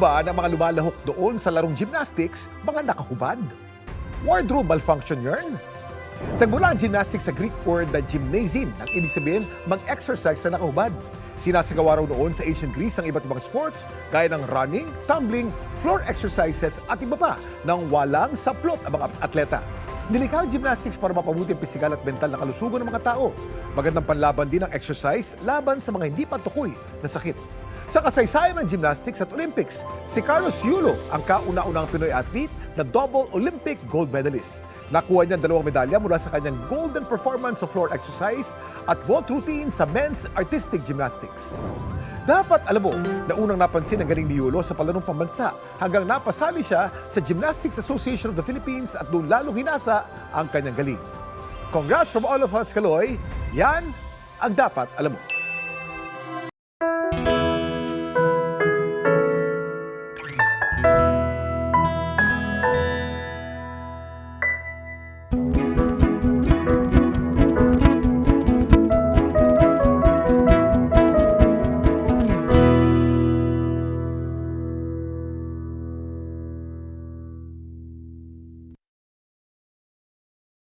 ba na mga lumalahok doon sa larong gymnastics, mga nakahubad? Wardrobe malfunction yarn? Tagmula ang gymnastics sa Greek word na gymnasin, ang ibig sabihin mag-exercise na nakahubad. Sinasagawa raw noon sa ancient Greece ang iba't ibang sports gaya ng running, tumbling, floor exercises at iba pa nang walang saplot ang mga atleta. Nilikha ang gymnastics para mapabuti ang pisikal at mental na kalusugan ng mga tao. Magandang panlaban din ang exercise laban sa mga hindi patukoy na sakit. Sa kasaysayan ng gymnastics at Olympics, si Carlos Yulo ang kauna-unang Pinoy athlete na double Olympic gold medalist. Nakuha niya 2 medalya mula sa kanyang golden performance sa floor exercise at vault routine sa men's artistic gymnastics. Dapat alam mo na unang napansin ang galing ni Yulo sa palarong pambansa hanggang napasali siya sa Gymnastics Association of the Philippines at doon lalong hinasa ang kanyang galing. Congrats from all of us, Kaloy! Yan ang dapat alam mo.